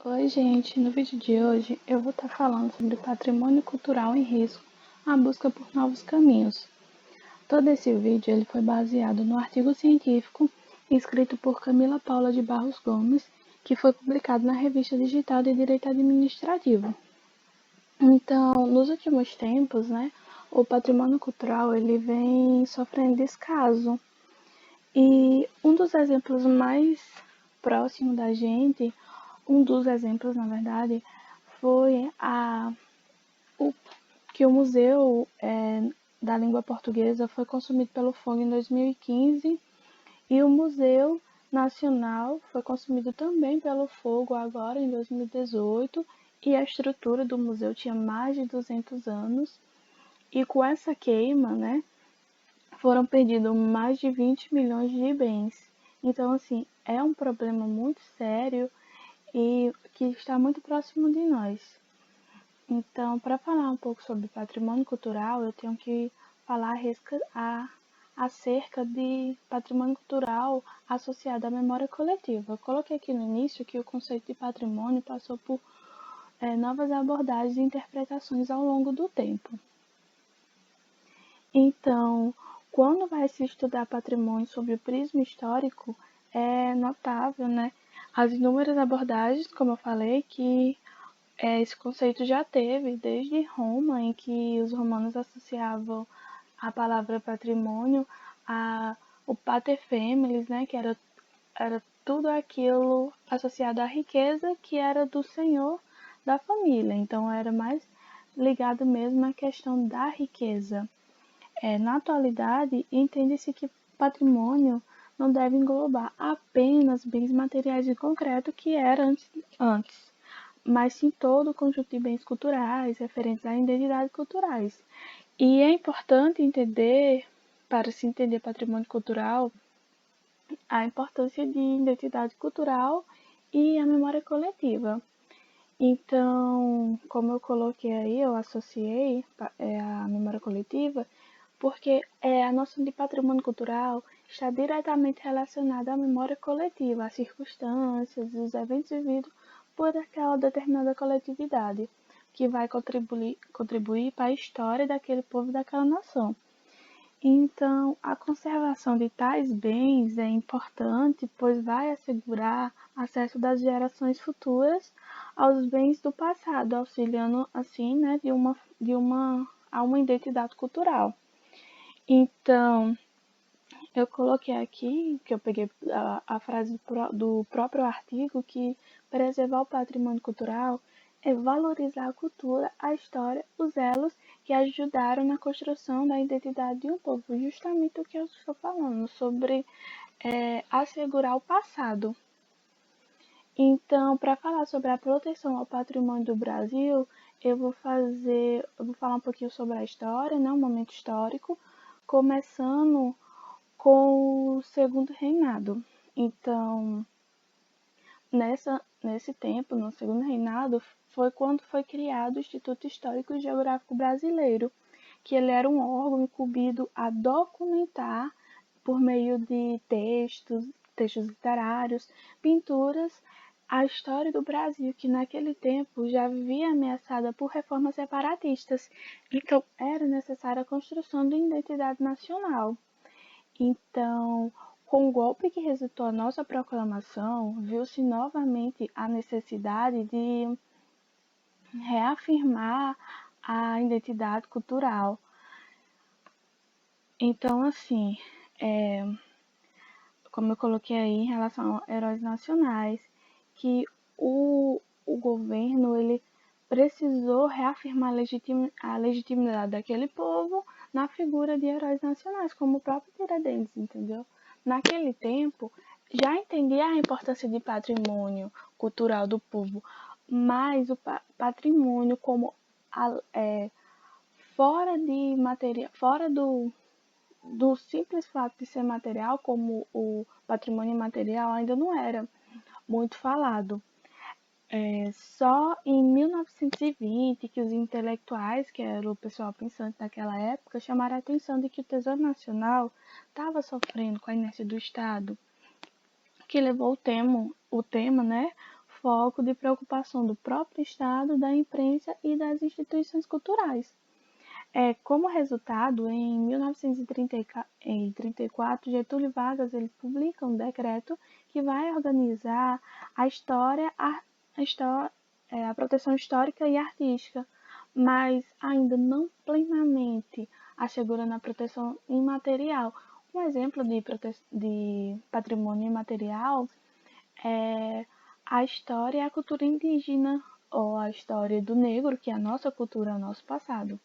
Oi, gente. No vídeo de hoje eu vou estar falando sobre patrimônio cultural em risco, a busca por novos caminhos. Todo esse vídeo ele foi baseado no artigo científico escrito por Camila Paula de Barros Gomes, que foi publicado na Revista Digital de Direito Administrativo. Então, nos últimos tempos, o patrimônio cultural ele vem sofrendo descaso. E um dos exemplos mais próximos da gente, um dos exemplos, na verdade, foi que o Museu da Língua Portuguesa foi consumido pelo fogo em 2015 e o Museu Nacional foi consumido também pelo fogo agora em 2018 e a estrutura do museu tinha mais de 200 anos e com essa queima, foram perdidos mais de 20 milhões de bens. Então, assim, é um problema muito sério e que está muito próximo de nós. Então, para falar um pouco sobre patrimônio cultural, eu tenho que falar acerca de patrimônio cultural associado à memória coletiva. Eu coloquei aqui no início que o conceito de patrimônio passou por novas abordagens e interpretações ao longo do tempo. Então, quando vai se estudar patrimônio sob o prisma histórico, é notável, as inúmeras abordagens, como eu falei, que esse conceito já teve desde Roma, em que os romanos associavam a palavra patrimônio o pater familis, que era tudo aquilo associado à riqueza que era do senhor da família. Então, era mais ligado mesmo à questão da riqueza. Na atualidade, entende-se que patrimônio não deve englobar apenas bens materiais e concretos que era antes, mas sim todo o conjunto de bens culturais referentes à identidade culturais. E é importante entender, para se entender patrimônio cultural, a importância de identidade cultural e a memória coletiva. Então, como eu coloquei aí, eu associei a memória coletiva, porque a noção de patrimônio cultural está diretamente relacionada à memória coletiva, às circunstâncias, os eventos vividos por aquela determinada coletividade, que vai contribuir para a história daquele povo e daquela nação. Então, a conservação de tais bens é importante, pois vai assegurar acesso das gerações futuras aos bens do passado, auxiliando assim, a uma identidade cultural. Então, eu coloquei aqui, que eu peguei a frase do próprio artigo, que preservar o patrimônio cultural é valorizar a cultura, a história, os elos que ajudaram na construção da identidade de um povo. Justamente o que eu estou falando, sobre assegurar o passado. Então, para falar sobre a proteção ao patrimônio do Brasil, eu vou falar um pouquinho sobre a história, o momento histórico, começando com o segundo reinado. Então, nesse tempo, no segundo reinado, foi quando foi criado o Instituto Histórico e Geográfico Brasileiro, que ele era um órgão incumbido a documentar por meio de textos literários, pinturas, a história do Brasil, que naquele tempo já vivia ameaçada por reformas separatistas. Então, era necessária a construção de identidade nacional. Então, com o golpe que resultou a nossa proclamação, viu-se novamente a necessidade de reafirmar a identidade cultural. Então, assim, como eu coloquei aí em relação a heróis nacionais, que o governo ele precisou reafirmar a legitimidade daquele povo na figura de heróis nacionais, como o próprio Tiradentes, entendeu? Naquele tempo, já entendia a importância de patrimônio cultural do povo, mas o patrimônio como fora do simples fato de ser material, como o patrimônio imaterial, ainda não era muito falado. Só em 1920 que os intelectuais, que era o pessoal pensante daquela época, chamaram a atenção de que o Tesouro Nacional estava sofrendo com a inércia do Estado, que levou o tema foco de preocupação do próprio Estado, da imprensa e das instituições culturais. Como resultado, em 1934, Getúlio Vargas ele publica um decreto que vai organizar a proteção histórica e artística, mas ainda não plenamente assegurando a proteção imaterial. Um exemplo de patrimônio imaterial é a história e a cultura indígena, ou a história do negro, que é a nossa cultura, o nosso passado.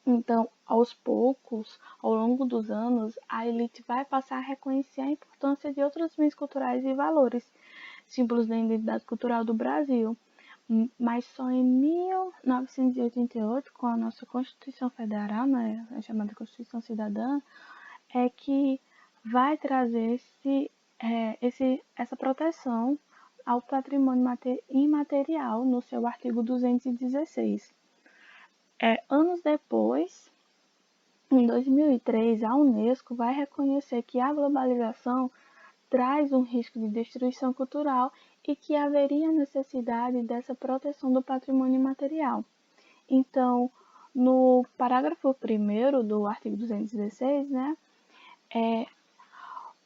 Então, aos poucos, ao longo dos anos, a elite vai passar a reconhecer a importância de outros bens culturais e valores, símbolos da identidade cultural do Brasil. Mas só em 1988, com a nossa Constituição Federal, né, a chamada Constituição Cidadã, é que vai trazer essa proteção ao patrimônio imaterial no seu artigo 216. Anos depois, em 2003, a Unesco vai reconhecer que a globalização traz um risco de destruição cultural e que haveria necessidade dessa proteção do patrimônio imaterial. Então, no parágrafo 1º do artigo 216, né,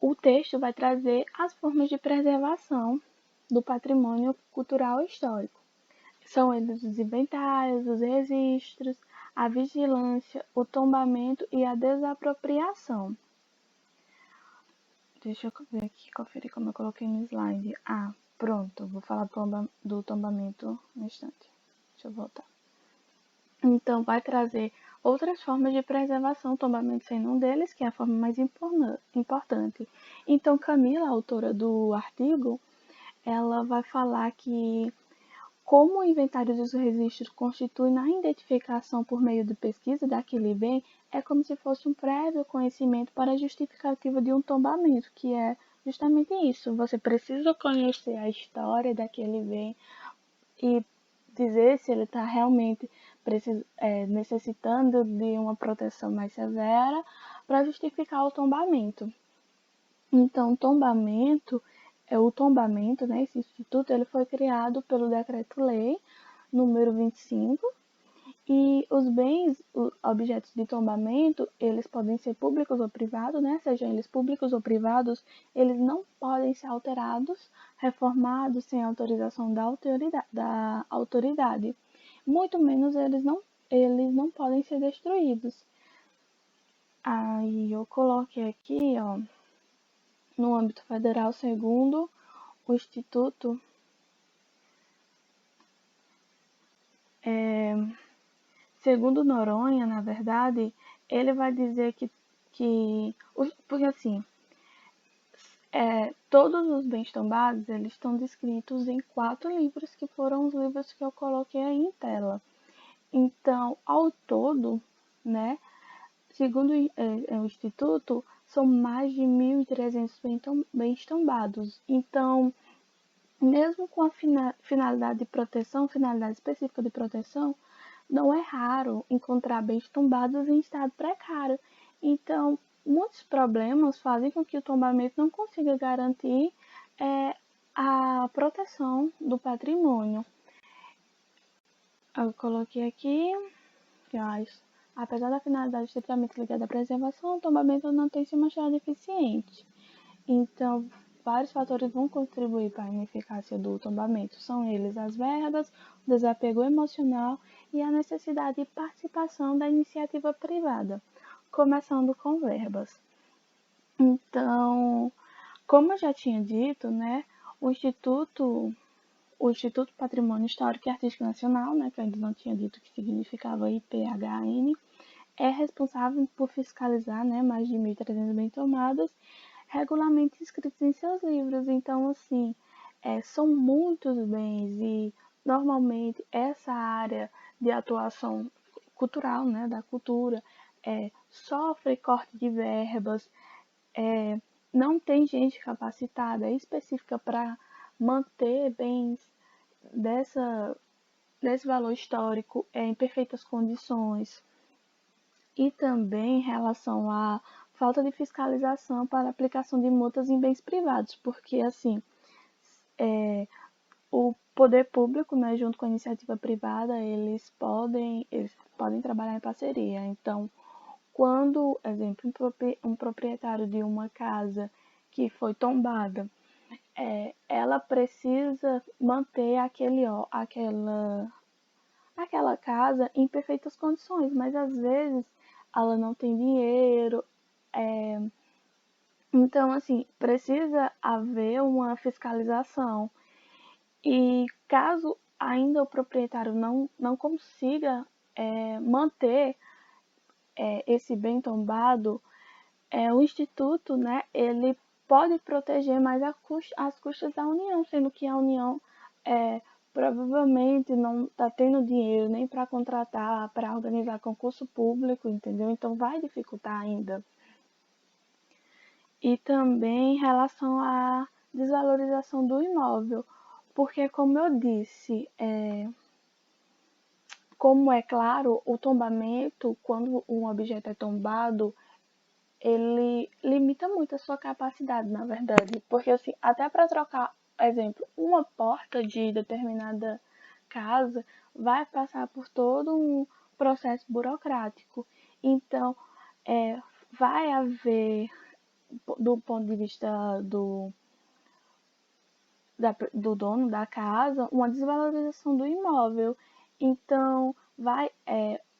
o texto vai trazer as formas de preservação do patrimônio cultural e histórico. São eles os inventários, os registros, a vigilância, o tombamento e a desapropriação. Deixa eu ver aqui, conferir como eu coloquei no slide. Pronto, vou falar do tombamento no instante. Deixa eu voltar. Então, vai trazer outras formas de preservação, tombamento sendo um deles, que é a forma mais importante. Então, Camila, autora do artigo, ela vai falar que como o inventário dos registros constitui na identificação por meio de pesquisa daquele bem, é como se fosse um prévio conhecimento para a justificativa de um tombamento, que é justamente isso. Você precisa conhecer a história daquele bem e dizer se ele está realmente necessitando de uma proteção mais severa para justificar o tombamento. Então, o tombamento, né, esse instituto, ele foi criado pelo Decreto-Lei número 25, e os bens, objetos de tombamento, eles podem ser públicos ou privados, né? Sejam eles públicos ou privados, eles não podem ser alterados, reformados sem autorização da autoridade. Muito menos eles não podem ser destruídos. Aí eu coloquei aqui, ó, no âmbito federal, segundo o Instituto, segundo Noronha, na verdade, ele vai dizer porque assim, todos os bens tombados, eles estão descritos em 4 livros, que foram os livros que eu coloquei aí em tela. Então, ao todo, né, segundo o Instituto, são mais de 1.300 bens tombados. Então, mesmo com a finalidade de proteção, finalidade específica de proteção, não é raro encontrar bens tombados em estado precário. Então, muitos problemas fazem com que o tombamento não consiga garantir a proteção do patrimônio. Eu coloquei aqui que, apesar da finalidade estritamente ligada à preservação, o tombamento não tem se mostrado eficiente. Então, vários fatores vão contribuir para a ineficácia do tombamento. São eles as verbas, o desapego emocional e a necessidade de participação da iniciativa privada, começando com verbas. Então, como eu já tinha dito, né, o Instituto Patrimônio Histórico e Artístico Nacional, né, que eu ainda não tinha dito que significava IPHN, é responsável por fiscalizar, né, mais de 1.300 bens tomados, regularmente inscritos em seus livros. Então, assim, são muitos bens e, normalmente, essa área de atuação cultural, né, da cultura, sofre corte de verbas, não tem gente capacitada específica para manter bens desse valor histórico em perfeitas condições. E também em relação à falta de fiscalização para a aplicação de multas em bens privados, porque assim, poder público, né, junto com a iniciativa privada, eles podem trabalhar em parceria. Então, quando, exemplo, um proprietário de uma casa que foi tombada, ela precisa manter aquela casa em perfeitas condições, mas às vezes ela não tem dinheiro. Então, assim, precisa haver uma fiscalização. E caso ainda o proprietário não consiga manter esse bem tombado, o Instituto, né, ele pode proteger mais às custas da União, sendo que a União provavelmente não está tendo dinheiro nem para contratar, para organizar concurso público, entendeu? Então vai dificultar ainda. E também em relação à desvalorização do imóvel, porque como eu disse, como é claro, o tombamento, quando um objeto é tombado, ele limita muito a sua capacidade, na verdade. Porque, assim, até para trocar, exemplo, uma porta de determinada casa, vai passar por todo um processo burocrático. Então, vai haver, do ponto de vista do dono da casa, uma desvalorização do imóvel. Então,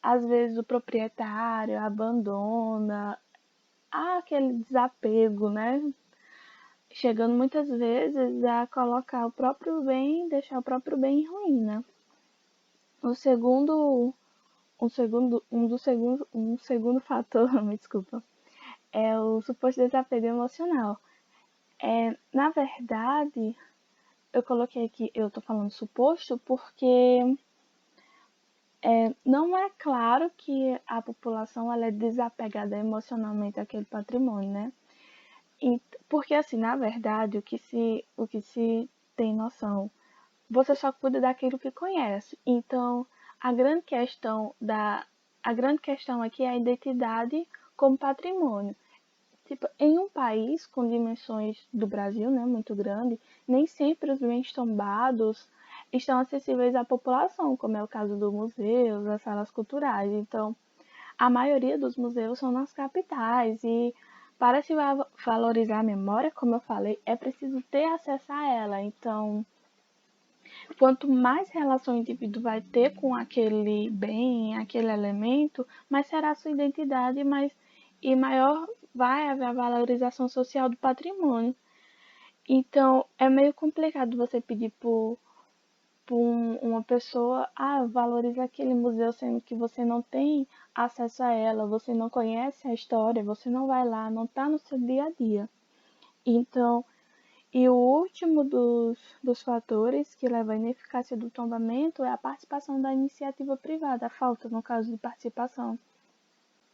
às vezes o proprietário abandona, há aquele desapego, né? Chegando muitas vezes a colocar o próprio bem, deixar o próprio bem em ruína. O segundo, um segundo fator, me desculpa, é o suposto desapego emocional. Na verdade, eu coloquei aqui, eu tô falando suposto porque não é claro que a população ela é desapegada emocionalmente àquele patrimônio, né? Porque assim, na verdade, o que se tem noção, você só cuida daquilo que conhece. Então, a grande questão a grande questão aqui é a identidade como patrimônio. Tipo, em um país com dimensões do Brasil, né, muito grande, nem sempre os bens tombados estão acessíveis à população, como é o caso dos museus, das salas culturais. Então, a maioria dos museus são nas capitais e para se valorizar a memória, como eu falei, é preciso ter acesso a ela. Então, quanto mais relação o indivíduo vai ter com aquele bem, aquele elemento, mais será a sua identidade e maior vai haver a valorização social do patrimônio. Então, é meio complicado você pedir por uma pessoa, valoriza aquele museu, sendo que você não tem acesso a ela, você não conhece a história, você não vai lá, não está no seu dia a dia. Então, e o último dos fatores que leva à ineficácia do tombamento é a participação da iniciativa privada, a falta, no caso de participação.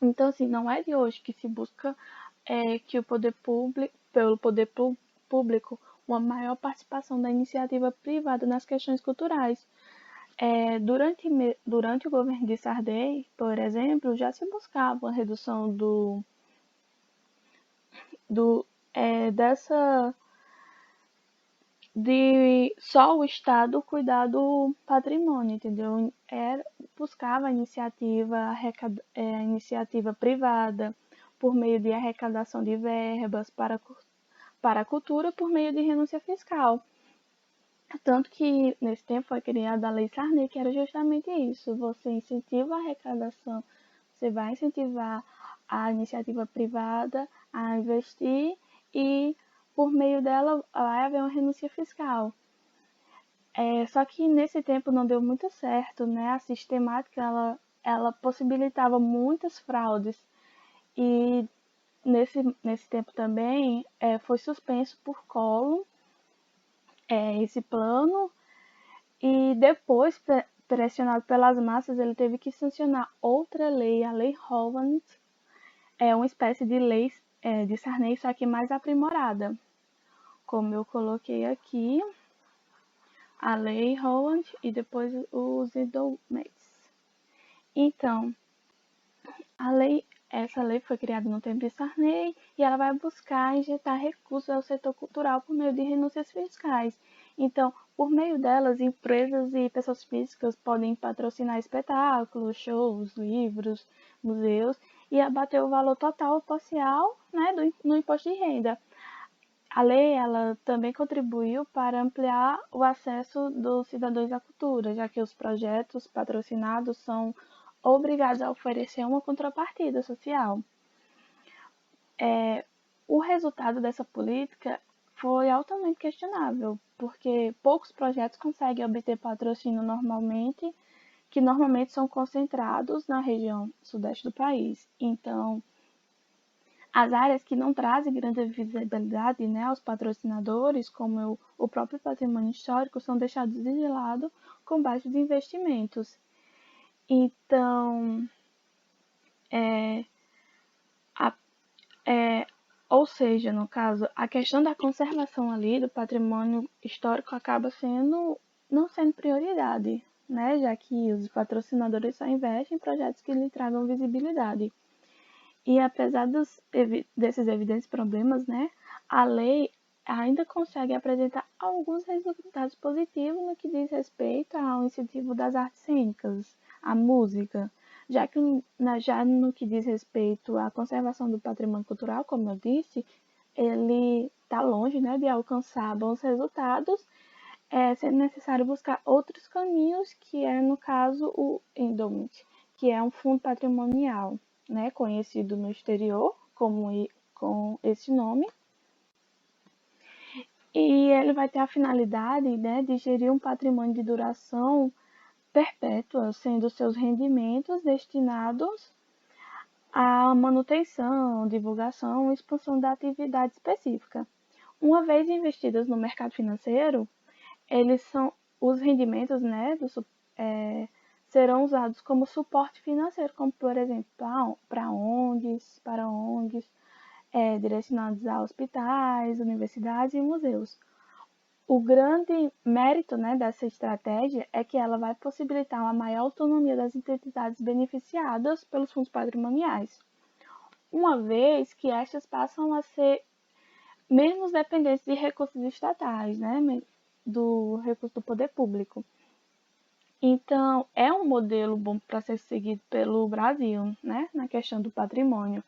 Então, assim, não é de hoje que se busca que pelo poder público, uma maior participação da iniciativa privada nas questões culturais. Durante o governo de Sarney, por exemplo, já se buscava a redução do, dessa de só o Estado cuidar do patrimônio, entendeu? Buscava a iniciativa privada por meio de arrecadação de verbas para a cultura por meio de renúncia fiscal. Tanto que nesse tempo foi criada a Lei Sarney, que era justamente isso. Você incentiva a arrecadação, você vai incentivar a iniciativa privada a investir e por meio dela vai haver uma renúncia fiscal. Só que nesse tempo não deu muito certo, né? A sistemática ela possibilitava muitas fraudes e nesse tempo também foi suspenso por Collor esse plano e depois, pressionado pelas massas, ele teve que sancionar outra lei, a Lei Hollande, uma espécie de lei de Sarney, só que mais aprimorada. Como eu coloquei aqui, a Lei Hollande e depois os endowments. Então, essa lei foi criada no tempo de Sarney e ela vai buscar injetar recursos ao setor cultural por meio de renúncias fiscais. Então, por meio delas, empresas e pessoas físicas podem patrocinar espetáculos, shows, livros, museus e abater o valor total ou parcial, né, no imposto de renda. A lei ela também contribuiu para ampliar o acesso dos cidadãos à cultura, já que os projetos patrocinados são obrigados a oferecer uma contrapartida social. O resultado dessa política foi altamente questionável, porque poucos projetos conseguem obter patrocínio que normalmente são concentrados na região sudeste do país. Então, as áreas que não trazem grande visibilidade, né, aos patrocinadores, como o próprio patrimônio histórico, são deixados de lado com baixos investimentos. Então, a, ou seja, no caso, a questão da conservação ali do patrimônio histórico acaba não sendo prioridade, né, já que os patrocinadores só investem em projetos que lhe tragam visibilidade. E apesar desses evidentes problemas, né, a lei ainda consegue apresentar alguns resultados positivos no que diz respeito ao incentivo das artes cênicas, à música, já no que diz respeito à conservação do patrimônio cultural, como eu disse, ele está longe, né, de alcançar bons resultados, sendo necessário buscar outros caminhos, que é, no caso, o endowment, que é um fundo patrimonial, né, conhecido no exterior com esse nome, e ele vai ter a finalidade, né, de gerir um patrimônio de duração perpétua, sendo seus rendimentos destinados à manutenção, divulgação e expansão da atividade específica. Uma vez investidas no mercado financeiro, eles são os rendimentos, né, serão usados como suporte financeiro, como por exemplo para ONGs, direcionados a hospitais, universidades e museus. O grande mérito, né, dessa estratégia é que ela vai possibilitar uma maior autonomia das entidades beneficiadas pelos fundos patrimoniais, uma vez que estas passam a ser menos dependentes de recursos estatais, né, do recurso do poder público. Então, é um modelo bom para ser seguido pelo Brasil, né, na questão do patrimônio,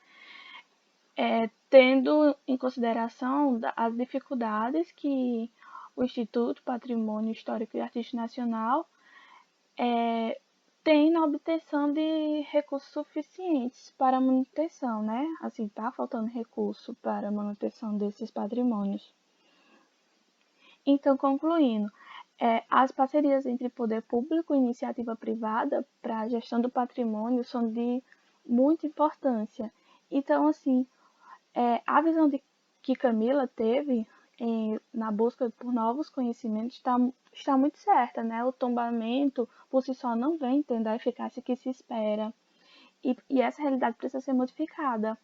tendo em consideração as dificuldades que o Instituto Patrimônio Histórico e Artístico Nacional tem na obtenção de recursos suficientes para a manutenção, né? Assim, tá faltando recurso para a manutenção desses patrimônios. Então, concluindo, as parcerias entre poder público e iniciativa privada para a gestão do patrimônio são de muita importância. Então, assim, a visão que Camila teve na busca por novos conhecimentos está muito certa, né? O tombamento por si só não vem tendo a eficácia que se espera. E essa realidade precisa ser modificada.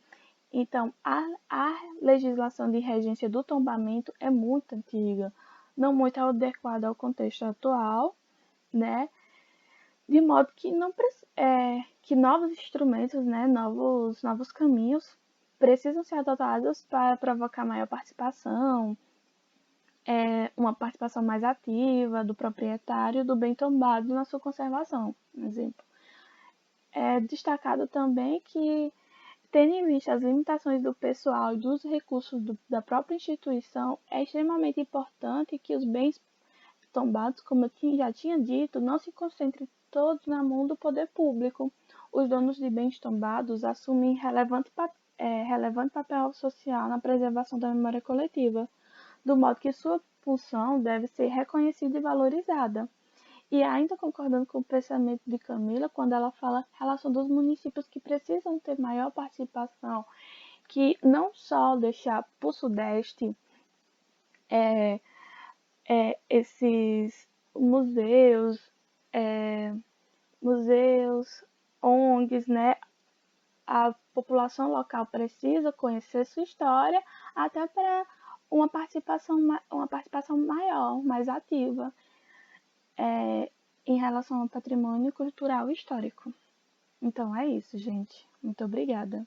Então, a legislação de regência do tombamento é muito antiga, não muito adequada ao contexto atual, né? De modo que não que novos instrumentos, né, novos caminhos precisam ser adotados para provocar maior participação, uma participação mais ativa do proprietário do bem tombado na sua conservação, por exemplo. É destacado também que, tendo em vista as limitações do pessoal e dos recursos da própria instituição, é extremamente importante que os bens tombados, como eu já tinha dito, não se concentrem todos na mão do poder público. Os donos de bens tombados assumem relevante papel social na preservação da memória coletiva, do modo que sua função deve ser reconhecida e valorizada. E ainda concordando com o pensamento de Camila, quando ela fala a relação dos municípios que precisam ter maior participação, que não só deixar para o Sudeste esses museus, ONGs, né? A população local precisa conhecer sua história até para uma participação maior, mais ativa, em relação ao patrimônio cultural e histórico. Então é isso, gente. Muito obrigada.